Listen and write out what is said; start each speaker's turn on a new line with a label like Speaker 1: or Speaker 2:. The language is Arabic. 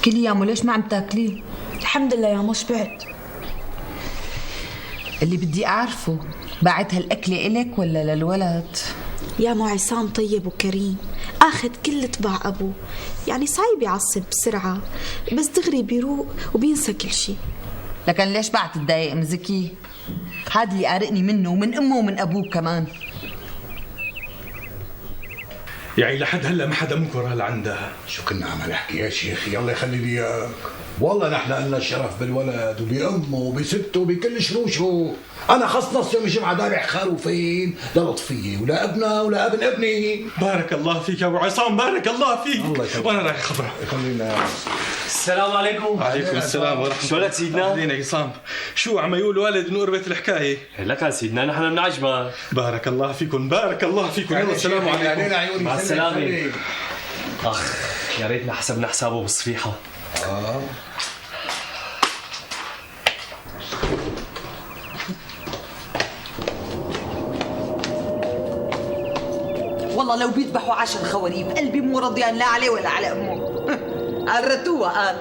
Speaker 1: كلي يا مو، ليش ما عم تاكلي؟
Speaker 2: الحمد لله يا مو شبعت.
Speaker 1: اللي بدي أعرفه، باعت هالأكلة إلك ولا للولد؟
Speaker 2: يا مو عصام طيب وكريم، اخذ كل طباع ابوه، يعني صعب يعصب بسرعة، بس دغري بيروق وبينسى كل شيء.
Speaker 1: لكن ليش بعد تتضايق ام زكي؟ هذا اللي قارقني منه ومن امه ومن ابوه كمان.
Speaker 3: يعني لحد هلا ما حدا منكم راه لعندها.
Speaker 4: شو كنا عم نحكي يا شيخ؟ يلا يخلي لي اياك. والله نحن لنا الشرف بالولد وبأمه وبسته وبكل شروشه. أنا خص نص يوم الجمعة دابع خروفين للطفية ولا ابنها ولا ابن ابني.
Speaker 3: بارك الله فيك يا أبو عصام، بارك الله فيك.
Speaker 4: الله يخليك.
Speaker 3: وأنا رايح خبره.
Speaker 4: خلينا.
Speaker 5: السلام عليكم.
Speaker 3: وعليكم السلام ورحمة الله.
Speaker 5: شو لك سيدنا؟
Speaker 3: أهلين يا عصام. شو عم يقول والد نور بيت الحكاية؟
Speaker 5: لك يا سيدنا نحن من عجمة.
Speaker 3: بارك الله فيكم، بارك الله فيكم. يلا السلام عليكم.
Speaker 5: مع السلامة. أخ يا ريتنا حسبنا حسابه بالصفيحة.
Speaker 1: والله لو بيذبحوا 10 خواريف قلبي مو رضيان لا عليه ولا على امه. قرتوها قال.